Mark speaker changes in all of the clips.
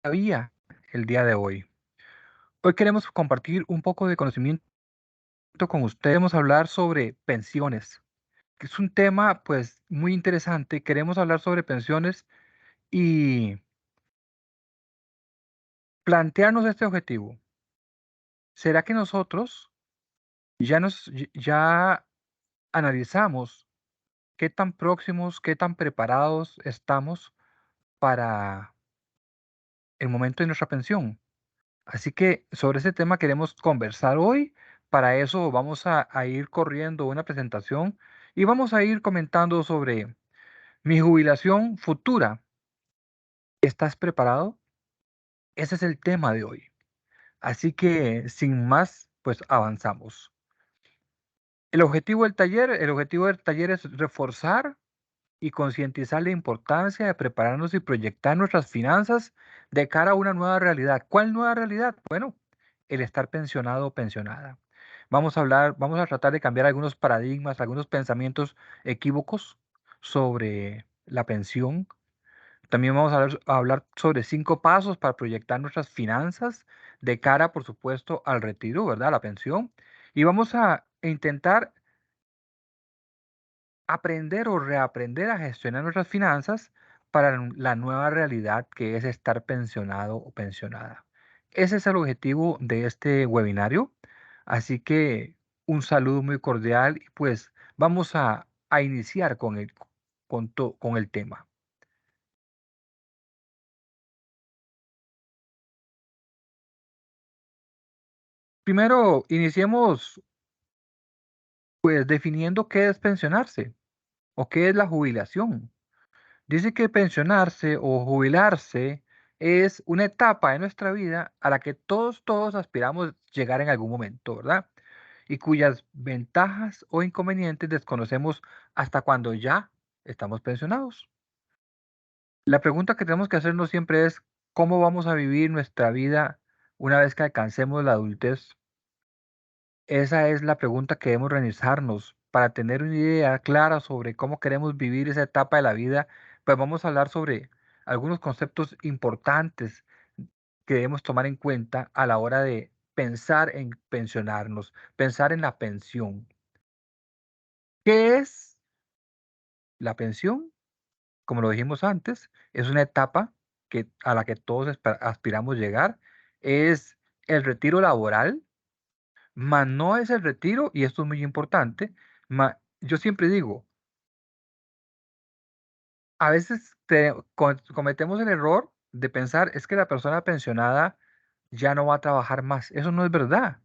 Speaker 1: Vía el día de hoy. Hoy queremos compartir un poco de conocimiento con ustedes. Queremos hablar sobre pensiones, que es un tema pues muy interesante. Queremos hablar sobre pensiones y plantearnos este objetivo. ¿Será que nosotros ya analizamos qué tan próximos, qué tan preparados estamos para el momento de nuestra pensión? Así que sobre ese tema queremos conversar hoy. Para eso vamos a ir corriendo una presentación y vamos a ir comentando sobre mi jubilación futura. ¿Estás preparado? Ese es el tema de hoy. Así que sin más, pues avanzamos. El objetivo del taller es reforzar y concientizar la importancia de prepararnos y proyectar nuestras finanzas de cara a una nueva realidad. ¿Cuál nueva realidad? Bueno, el estar pensionado o pensionada. Vamos a tratar de cambiar algunos paradigmas, algunos pensamientos equívocos sobre la pensión. También vamos a hablar sobre 5 pasos para proyectar nuestras finanzas de cara, por supuesto, al retiro, ¿verdad? A la pensión. Y vamos a intentar aprender o reaprender a gestionar nuestras finanzas para la nueva realidad que es estar pensionado o pensionada. Ese es el objetivo de este webinario. Así que un saludo muy cordial y pues vamos a iniciar con el tema. Primero, iniciemos pues definiendo qué es pensionarse o qué es la jubilación. Dice que pensionarse o jubilarse es una etapa de nuestra vida a la que todos aspiramos llegar en algún momento, ¿verdad? Y cuyas ventajas o inconvenientes desconocemos hasta cuando ya estamos pensionados. La pregunta que tenemos que hacernos siempre es, ¿cómo vamos a vivir nuestra vida una vez que alcancemos la adultez? Esa es la pregunta que debemos realizarnos para tener una idea clara sobre cómo queremos vivir esa etapa de la vida. Pues vamos a hablar sobre algunos conceptos importantes que debemos tomar en cuenta a la hora de pensar en pensionarnos, pensar en la pensión. ¿Qué es la pensión? Como lo dijimos antes, es una etapa a la que todos aspiramos llegar. Es el retiro laboral. Mas no es el retiro, y esto es muy importante, yo siempre digo, a veces cometemos el error de pensar es que la persona pensionada ya no va a trabajar más. Eso no es verdad.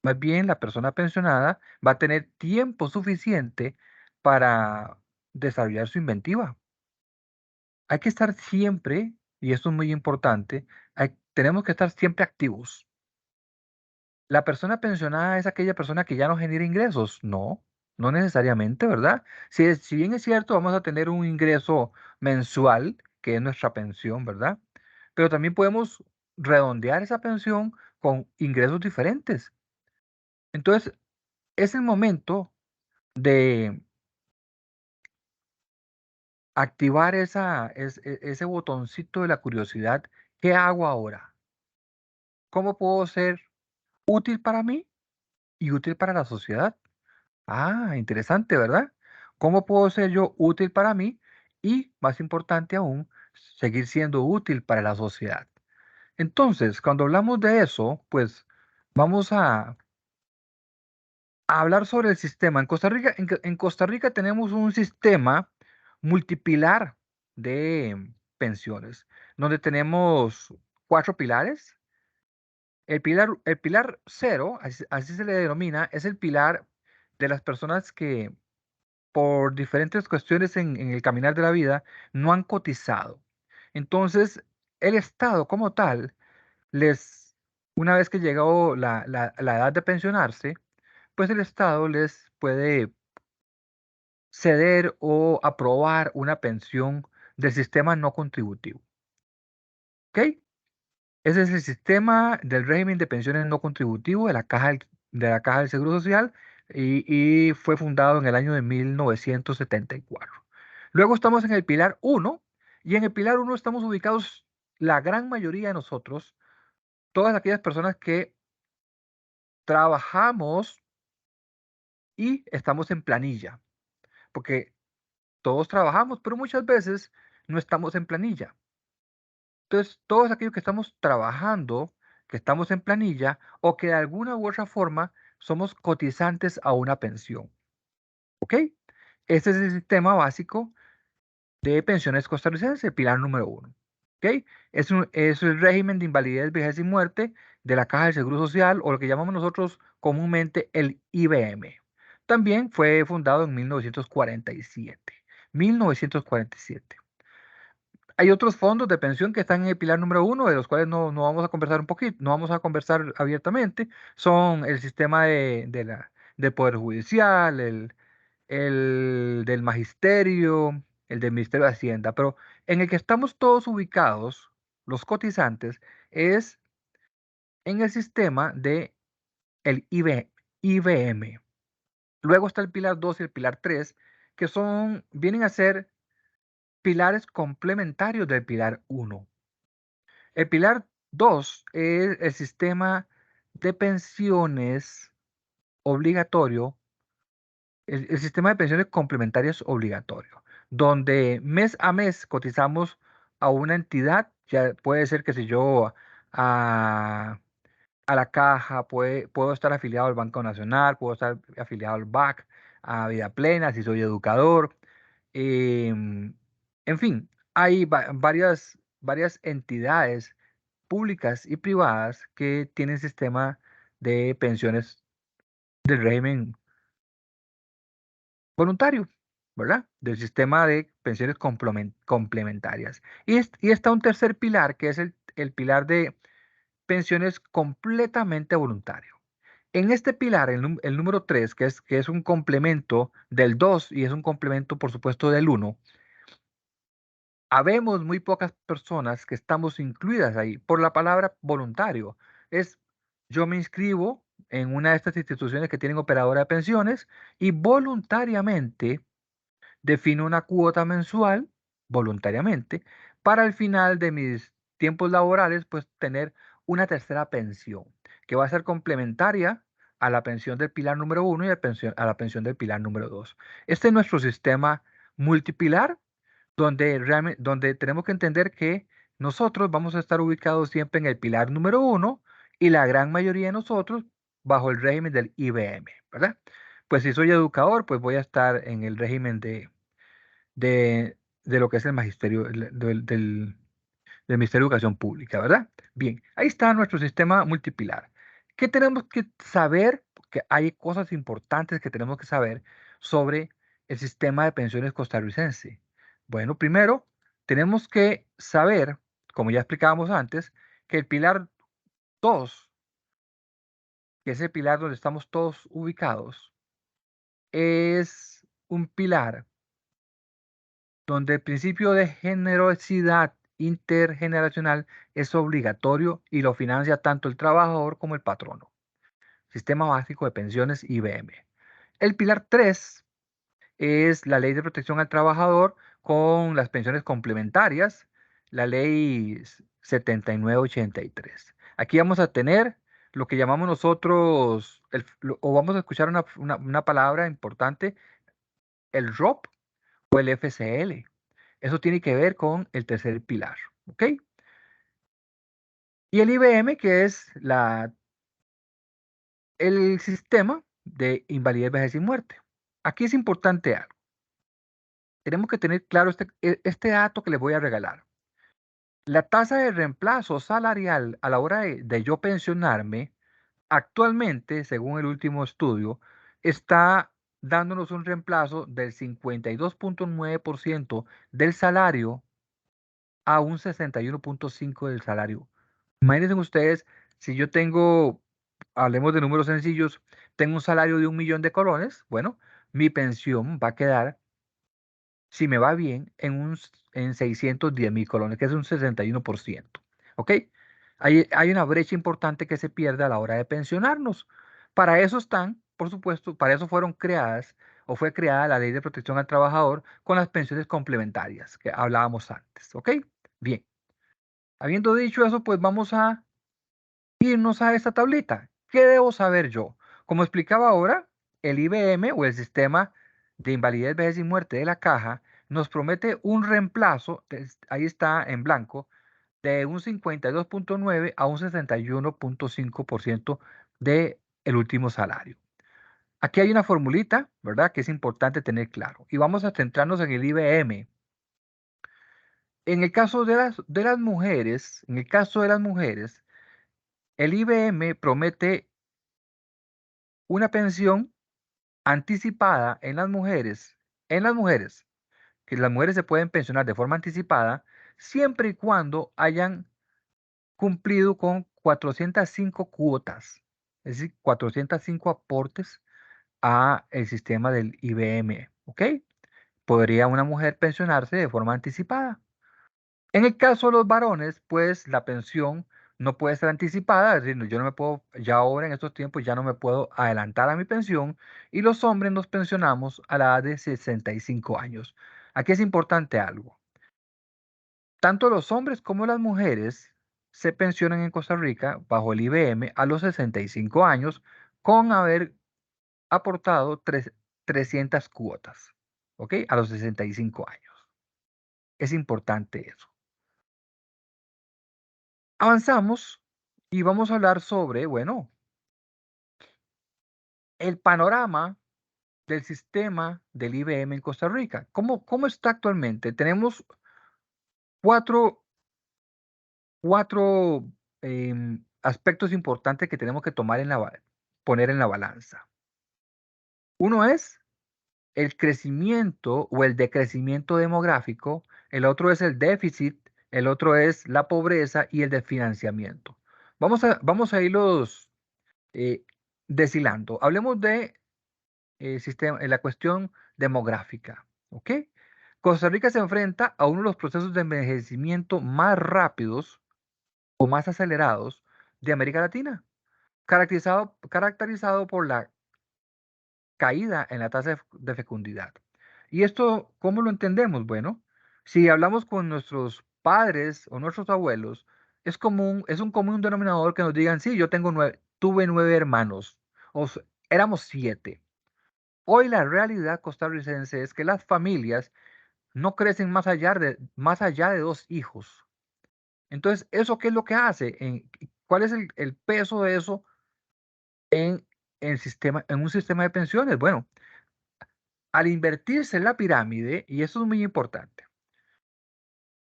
Speaker 1: Más bien, la persona pensionada va a tener tiempo suficiente para desarrollar su inventiva. Hay que estar siempre, y esto es muy importante, tenemos que estar siempre activos. ¿La persona pensionada es aquella persona que ya no genera ingresos? No, no necesariamente, ¿verdad? Si bien es cierto, vamos a tener un ingreso mensual, que es nuestra pensión, ¿verdad? Pero también podemos redondear esa pensión con ingresos diferentes. Entonces, es el momento de activar ese botoncito de la curiosidad. ¿Qué hago ahora? ¿Cómo puedo ser útil para mí y útil para la sociedad? Ah, interesante, ¿verdad? ¿Cómo puedo ser yo útil para mí y, más importante aún, seguir siendo útil para la sociedad? Entonces, cuando hablamos de eso, pues vamos a hablar sobre el sistema. En Costa Rica tenemos un sistema multipilar de pensiones, donde tenemos 4 pilares. El pilar cero, así se le denomina, es el pilar de las personas que por diferentes cuestiones en el caminar de la vida, no han cotizado. Entonces, el Estado como tal, les, una vez que llegó la edad de pensionarse, pues el Estado les puede ceder o aprobar una pensión del sistema no contributivo. ¿Ok? Ese es el sistema del régimen de pensiones no contributivo de la Caja del Seguro Social y fue fundado en el año de 1974. Luego estamos en el pilar uno y en el pilar uno estamos ubicados la gran mayoría de nosotros, todas aquellas personas que trabajamos y estamos en planilla, porque todos trabajamos, pero muchas veces no estamos en planilla. Entonces, todos aquellos que estamos trabajando, que estamos en planilla o que de alguna u otra forma somos cotizantes a una pensión, ¿ok? Este es el sistema básico de pensiones costarricense, pilar número uno, ¿ok? Es el régimen de invalidez, vejez y muerte de la Caja del Seguro Social o lo que llamamos nosotros comúnmente el IBM. También fue fundado en 1947. 1947. Hay otros fondos de pensión que están en el pilar número uno, de los cuales no vamos a conversar un poquito, no vamos a conversar abiertamente. Son el sistema del Poder Judicial, el del Magisterio, el del Ministerio de Hacienda. Pero en el que estamos todos ubicados, los cotizantes, es en el sistema de el IBM. Luego está el pilar 2 y el pilar 3, que vienen a ser pilares complementarios del pilar uno. El pilar 2 es el sistema de pensiones obligatorio, el sistema de pensiones complementarias obligatorio, donde mes a mes cotizamos a una entidad, ya puede ser que si yo a, a la caja, puedo estar afiliado al Banco Nacional, puedo estar afiliado al BAC, a Vida Plena, si soy educador, em, en fin, hay varias entidades públicas y privadas que tienen sistema de pensiones del régimen voluntario, ¿verdad? Del sistema de pensiones complementarias. Y está un tercer pilar, que es el pilar de pensiones completamente voluntario. En este pilar, el número 3, que es un complemento del 2 y es un complemento, por supuesto, del uno, habemos muy pocas personas que estamos incluidas ahí por la palabra voluntario. Es yo me inscribo en una de estas instituciones que tienen operadora de pensiones y voluntariamente defino una cuota mensual, voluntariamente, para el final de mis tiempos laborales, pues tener una tercera pensión, que va a ser complementaria a la pensión del pilar número uno y a la pensión del pilar número dos. Este es nuestro sistema multipilar donde tenemos que entender que nosotros vamos a estar ubicados siempre en el pilar número uno y la gran mayoría de nosotros bajo el régimen del IBM, ¿verdad? Pues si soy educador, pues voy a estar en el régimen de lo que es el magisterio, del Ministerio de Educación Pública, ¿verdad? Bien, ahí está nuestro sistema multipilar. ¿Qué tenemos que saber? Porque hay cosas importantes que tenemos que saber sobre el sistema de pensiones costarricense. Bueno, primero, tenemos que saber, como ya explicábamos antes, que el pilar 2, que es el pilar donde estamos todos ubicados, es un pilar donde el principio de generosidad intergeneracional es obligatorio y lo financia tanto el trabajador como el patrono. Sistema Básico de Pensiones IBM. El pilar 3 es la Ley de Protección al Trabajador con las pensiones complementarias, la Ley 7983. Aquí vamos a tener lo que llamamos nosotros, o vamos a escuchar una palabra importante, el ROP o el FCL. Eso tiene que ver con el tercer pilar, ¿ok? Y el IBM, que es el sistema de invalidez, vejez y muerte. Aquí es importante algo. Tenemos que tener claro este dato que les voy a regalar. La tasa de reemplazo salarial a la hora de yo pensionarme, actualmente, según el último estudio, está dándonos un reemplazo del 52.9% del salario a un 61.5% del salario. Imagínense ustedes, si yo tengo, hablemos de números sencillos, tengo un salario de 1 millón de colones, bueno, mi pensión va a quedar, si me va bien, en 610.000 colones, que es un 61%. ¿Ok? Hay una brecha importante que se pierde a la hora de pensionarnos. Para eso están, por supuesto, para eso fueron creadas o fue creada la Ley de Protección al Trabajador con las pensiones complementarias que hablábamos antes. ¿Ok? Bien. Habiendo dicho eso, pues vamos a irnos a esta tablita. ¿Qué debo saber yo? Como explicaba ahora, el IBM o el Sistema de Invalidez, Vejez y Muerte de la Caja nos promete un reemplazo, ahí está en blanco, de un 52.9 a un 61.5% de el último salario. Aquí hay una formulita, ¿verdad? Que es importante tener claro. Y vamos a centrarnos en el IBM. En el caso de las mujeres, en el caso de las mujeres, el IBM promete una pensión anticipada en las mujeres, que las mujeres se pueden pensionar de forma anticipada siempre y cuando hayan cumplido con 405 cuotas, es decir, 405 aportes a el sistema del IBM, ¿ok? Podría una mujer pensionarse de forma anticipada. En el caso de los varones, pues la pensión no puede ser anticipada, es decir, yo no me puedo, ya ahora en estos tiempos ya no me puedo adelantar a mi pensión y los hombres nos pensionamos a la edad de 65 años. Aquí es importante algo. Tanto los hombres como las mujeres se pensionan en Costa Rica bajo el IBM a los 65 años con haber aportado 300 cuotas, ¿ok? A los 65 años. Es importante eso. Avanzamos y vamos a hablar sobre, bueno, el panorama del sistema del IBM en Costa Rica. ¿Cómo está actualmente? Tenemos cuatro, cuatro aspectos importantes que tenemos que tomar poner en la balanza. Uno es el crecimiento o el decrecimiento demográfico, el otro es el déficit, el otro es la pobreza y el desfinanciamiento. Vamos a irlos eh, deshilando. Hablemos de la cuestión demográfica, ¿ok? Costa Rica se enfrenta a uno de los procesos de envejecimiento más rápidos o más acelerados de América Latina, caracterizado por la caída en la tasa de fecundidad. ¿Y esto cómo lo entendemos? Bueno, si hablamos con nuestros padres o nuestros abuelos, es un común denominador que nos digan, sí, tuve 9 hermanos, éramos 7. Hoy la realidad costarricense es que las familias no crecen más allá de 2 hijos. Entonces, ¿eso qué es lo que hace? ¿Cuál es el peso de eso en, en un sistema de pensiones? Bueno, al invertirse en la pirámide, y eso es muy importante,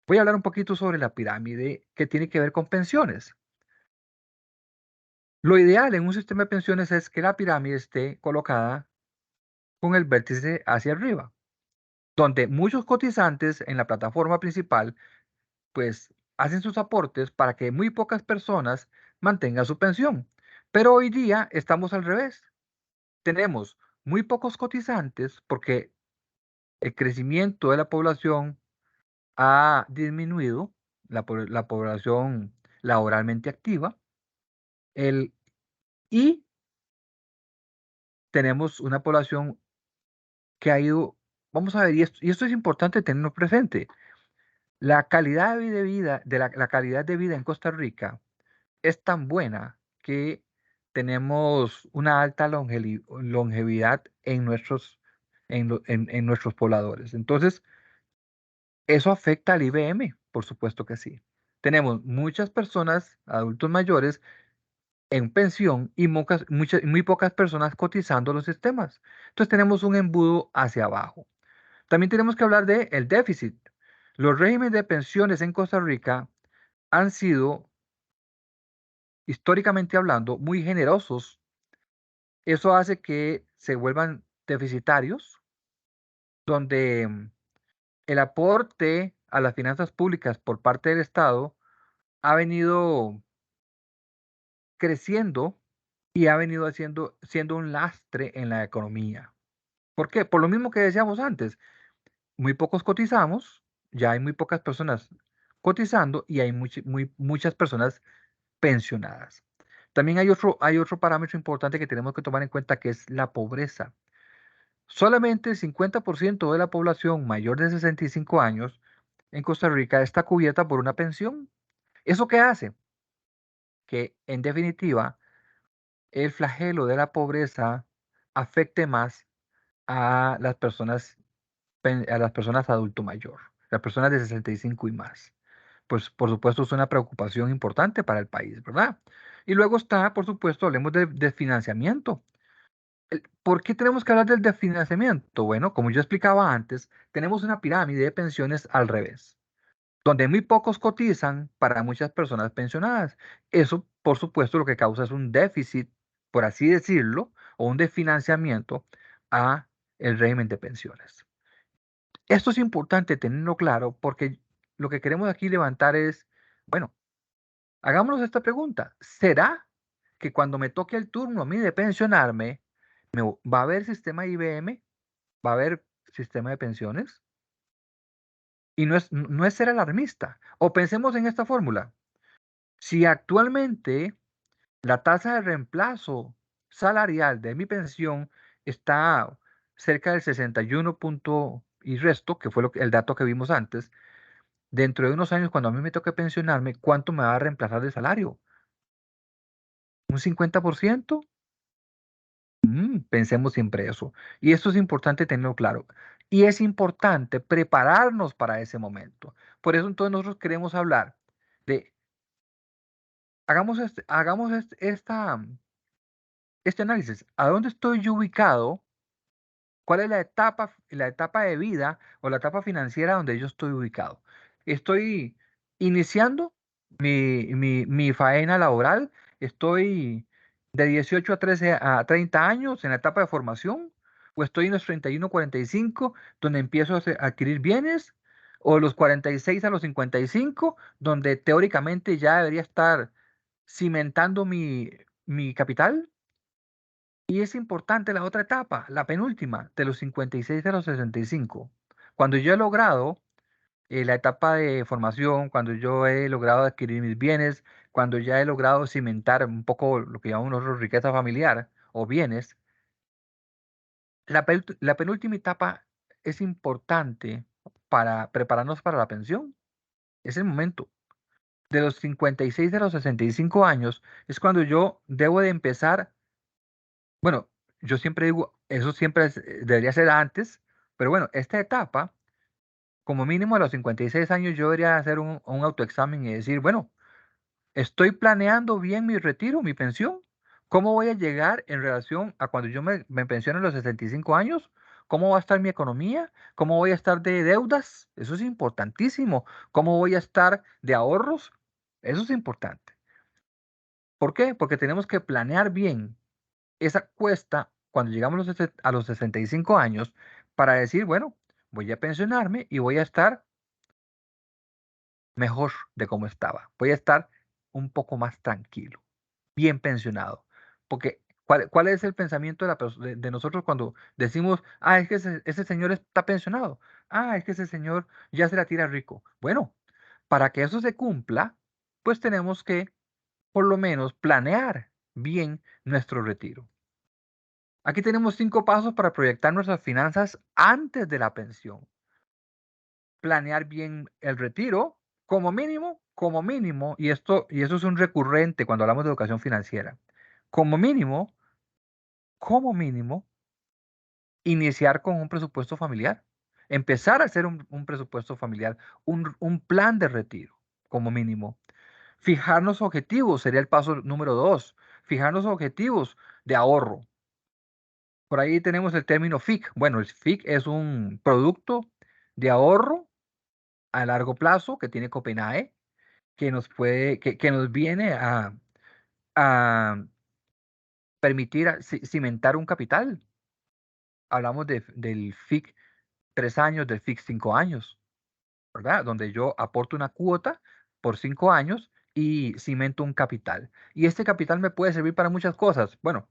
Speaker 1: voy a hablar un poquito sobre la pirámide que tiene que ver con pensiones. Lo ideal en un sistema de pensiones es que la pirámide esté colocada con el vértice hacia arriba, donde muchos cotizantes en la plataforma principal pues hacen sus aportes para que muy pocas personas mantengan su pensión. Pero hoy día estamos al revés. Tenemos muy pocos cotizantes porque el crecimiento de la población ha disminuido, la población laboralmente activa, el, y tenemos una población que ha ido, vamos a ver, y esto es importante tenerlo presente, la calidad de vida, la calidad de vida en Costa Rica es tan buena que tenemos una alta longevidad en nuestros pobladores. Entonces, eso afecta al IBM, por supuesto que sí. Tenemos muchas personas, adultos mayores, en pensión y muy pocas personas cotizando los sistemas. Entonces tenemos un embudo hacia abajo. También tenemos que hablar del déficit. Los regímenes de pensiones en Costa Rica han sido, históricamente hablando, muy generosos. Eso hace que se vuelvan deficitarios, donde el aporte a las finanzas públicas por parte del Estado ha venido creciendo y ha venido siendo un lastre en la economía. ¿Por qué? Por lo mismo que decíamos antes, muy pocos cotizamos, ya hay muy pocas personas cotizando y hay muchas personas pensionadas. También hay otro parámetro importante que tenemos que tomar en cuenta que es la pobreza. Solamente el 50% de la población mayor de 65 años en Costa Rica está cubierta por una pensión. ¿Eso qué hace? Que en definitiva el flagelo de la pobreza afecte más a las personas, a las personas adulto mayor, las personas de 65 y más. Pues por supuesto es una preocupación importante para el país, ¿verdad? Y luego está, por supuesto, hablemos de financiamiento. ¿Por qué tenemos que hablar del desfinanciamiento? Bueno, como yo explicaba antes, tenemos una pirámide de pensiones al revés, donde muy pocos cotizan para muchas personas pensionadas. Eso, por supuesto, lo que causa es un déficit, por así decirlo, o un desfinanciamiento a el régimen de pensiones. Esto es importante tenerlo claro porque lo que queremos aquí levantar es, bueno, hagámonos esta pregunta. ¿Será que cuando me toque el turno a mí de pensionarme, va a haber sistema IBM? ¿Va a haber sistema de pensiones? Y no es ser alarmista. O pensemos en esta fórmula. Si actualmente la tasa de reemplazo salarial de mi pensión está cerca del 61 punto y resto, que fue el dato que vimos antes, dentro de unos años, cuando a mí me toque pensionarme, ¿cuánto me va a reemplazar de salario? ¿Un 50%? Pensemos siempre eso. Y esto es importante tenerlo claro. Y es importante prepararnos para ese momento. Por eso entonces nosotros queremos hablar de, hagamos este análisis. ¿A dónde estoy yo ubicado? ¿Cuál es la etapa de vida o la etapa financiera donde yo estoy ubicado? ¿Estoy iniciando mi faena laboral? ¿Estoy de 18 a 30 años en la etapa de formación? ¿O estoy en los 31, 45 donde empiezo a adquirir bienes? ¿O los 46 a los 55 donde teóricamente ya debería estar cimentando mi capital? Y es importante la otra etapa, la penúltima, de los 56 a los 65. Cuando yo he logrado la etapa de formación, cuando yo he logrado adquirir mis bienes, cuando ya he logrado cimentar un poco lo que llamamos nosotros riqueza familiar o bienes, la penúltima etapa es importante para prepararnos para la pensión. Es el momento. De los 56 a los 65 años es cuando yo debo de empezar. Bueno, yo siempre digo, eso siempre debería ser antes, pero bueno, esta etapa, como mínimo a los 56 años, yo debería hacer un autoexamen y decir, bueno, ¿estoy planeando bien mi retiro, mi pensión? ¿Cómo voy a llegar en relación a cuando yo me pensione a los 65 años? ¿Cómo va a estar mi economía? ¿Cómo voy a estar de deudas? Eso es importantísimo. ¿Cómo voy a estar de ahorros? Eso es importante. ¿Por qué? Porque tenemos que planear bien esa cuesta cuando llegamos a los 65 años para decir, bueno, voy a pensionarme y voy a estar mejor de cómo estaba. Voy a estar un poco más tranquilo, bien pensionado. Porque, ¿cuál es el pensamiento de nosotros cuando decimos, es que ese señor está pensionado? Es que ese señor ya se la tira rico. Bueno, para que eso se cumpla, pues tenemos que, por lo menos, planear bien nuestro retiro. Aquí tenemos 5 pasos para proyectar nuestras finanzas antes de la pensión. Planear bien el retiro, como mínimo, y eso es un recurrente cuando hablamos de educación financiera. Como mínimo, como mínimo, iniciar con un presupuesto familiar. Empezar a hacer un presupuesto familiar, un plan de retiro, como mínimo. Fijarnos objetivos sería el paso número 2. Fijarnos objetivos de ahorro. Por ahí tenemos el término FIC. Bueno, el FIC es un producto de ahorro a largo plazo que tiene Copenhague, que nos viene a permitir cimentar un capital. Hablamos del FIC 3 años, del FIC 5 años, ¿verdad? Donde yo aporto una cuota por 5 años y cimento un capital. Y este capital me puede servir para muchas cosas. Bueno,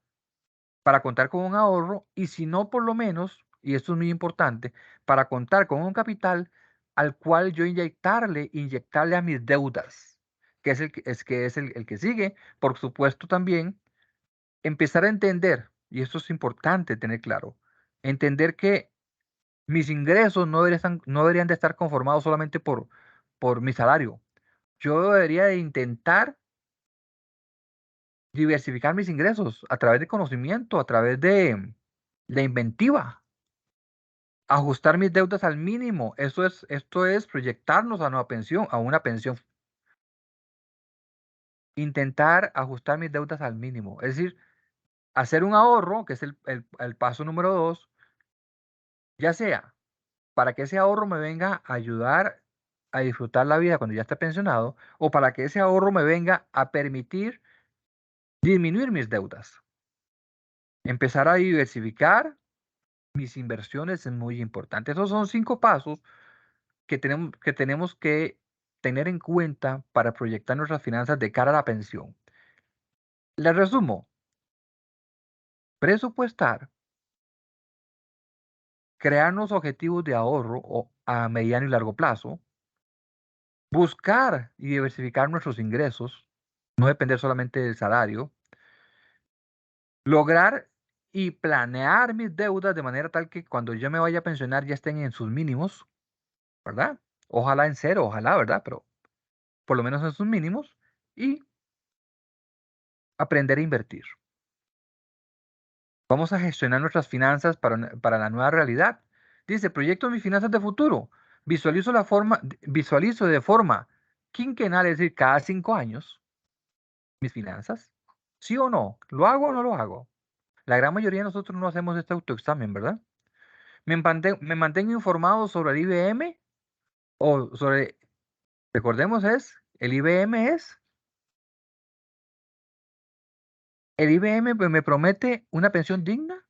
Speaker 1: para contar con un ahorro y si no, por lo menos, y esto es muy importante, para contar con un capital al cual yo inyectarle a mis deudas, que es el que sigue. Por supuesto, también empezar a entender, y esto es importante tener claro, entender que mis ingresos no deberían de estar conformados solamente por mi salario. yo debería de intentar diversificar mis ingresos a través de conocimiento, a través de inventiva, ajustar mis deudas al mínimo. Esto es proyectarnos a una pensión, a una pensión. Intentar ajustar mis deudas al mínimo. Es decir, hacer un ahorro, que es el paso número 2, ya sea para que ese ahorro me venga a ayudar a disfrutar la vida cuando ya esté pensionado, o para que ese ahorro me venga a permitir disminuir mis deudas. Empezar a diversificar mis inversiones es muy importante. Esos son 5 pasos que tenemos que tener en cuenta para proyectar nuestras finanzas de cara a la pensión. Les resumo: presupuestar, crearnos objetivos de ahorro a mediano y largo plazo, buscar y diversificar nuestros ingresos, no depender solamente del salario, lograr y planear mis deudas de manera tal que cuando yo me vaya a pensionar ya estén en sus mínimos, ¿verdad? Ojalá en cero, ojalá, ¿verdad? Pero por lo menos en sus mínimos, y aprender a invertir. Vamos a gestionar nuestras finanzas para la nueva realidad. Dice, proyecto mis finanzas de futuro. Visualizo de forma quinquenal, es decir, cada 5 años, mis finanzas. ¿Sí o no? ¿Lo hago o no lo hago? La gran mayoría de nosotros no hacemos este autoexamen, ¿verdad? Me mantengo informado sobre el IBM o sobre, recordemos, el IBM me promete una pensión digna.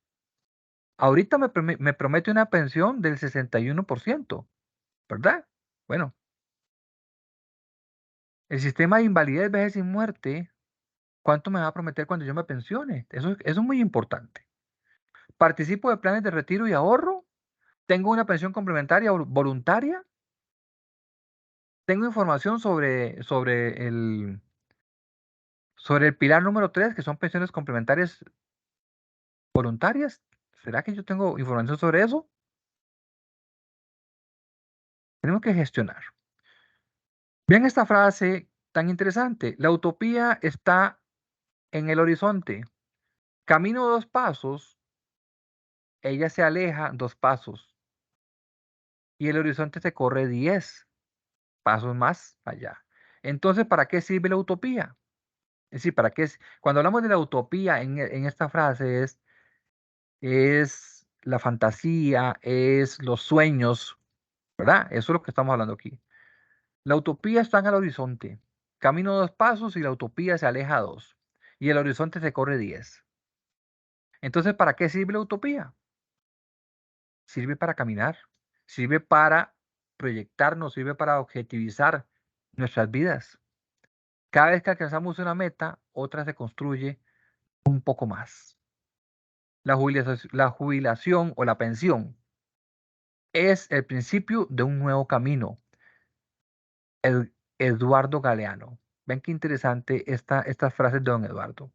Speaker 1: Ahorita me promete una pensión del 61%, ¿verdad? Bueno, el sistema de invalidez, vejez y muerte, ¿cuánto me va a prometer cuando yo me pensione? Eso es muy importante. ¿Participo de planes de retiro y ahorro? ¿Tengo una pensión complementaria voluntaria? ¿Tengo información sobre el pilar número 3, que son pensiones complementarias voluntarias? ¿Será que yo tengo información sobre eso? Tenemos que gestionar. Vean esta frase tan interesante. La utopía está en el horizonte. Camino 2 pasos, ella se aleja 2 pasos y el horizonte se corre 10 pasos más allá. Entonces, ¿para qué sirve la utopía? Es decir, cuando hablamos de la utopía en esta frase es la fantasía, es los sueños, ¿verdad? Eso es lo que estamos hablando aquí. La utopía está en el horizonte. Camino 2 pasos y la utopía se aleja 2. Y el horizonte se corre 10. Entonces, ¿para qué sirve la utopía? Sirve para caminar, sirve para proyectarnos, sirve para objetivizar nuestras vidas. Cada vez que alcanzamos una meta, otra se construye un poco más. La jubilación o la pensión es el principio de un nuevo camino. Eduardo Galeano. Ven qué interesante estas frases de don Eduardo.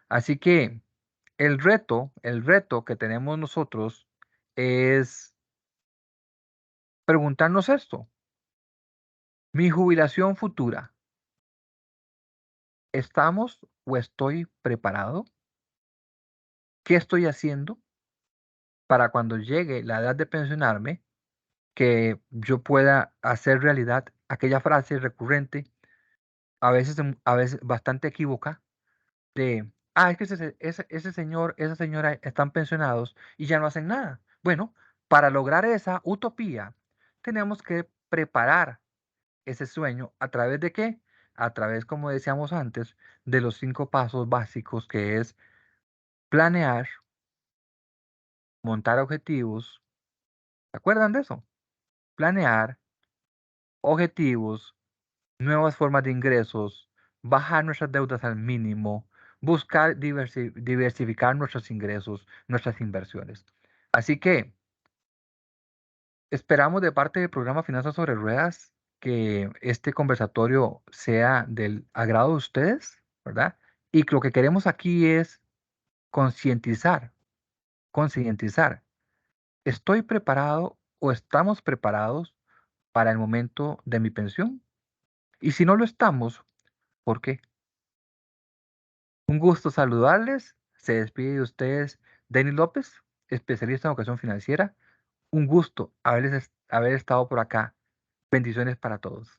Speaker 1: Así que el reto que tenemos nosotros es preguntarnos esto. Mi jubilación futura, ¿estamos o estoy preparado? ¿Qué estoy haciendo para cuando llegue la edad de pensionarme, que yo pueda hacer realidad aquella frase recurrente, a veces bastante equívoca, de, es que ese señor, esa señora están pensionados y ya no hacen nada? Bueno, para lograr esa utopía, tenemos que preparar ese sueño a través de qué? A través, como decíamos antes, de los 5 pasos básicos, que es planear, montar objetivos. ¿Se acuerdan de eso? Planear, objetivos, nuevas formas de ingresos, bajar nuestras deudas al mínimo, buscar diversificar nuestros ingresos, nuestras inversiones. Así que esperamos de parte del programa Finanzas sobre Ruedas que este conversatorio sea del agrado de ustedes, ¿verdad? Y lo que queremos aquí es concientizar, concientizar. ¿Estoy preparado o estamos preparados para el momento de mi pensión? Y si no lo estamos, ¿por qué? Un gusto saludarles. Se despide de ustedes Denis López, especialista en educación financiera. Un gusto haber estado por acá. Bendiciones para todos.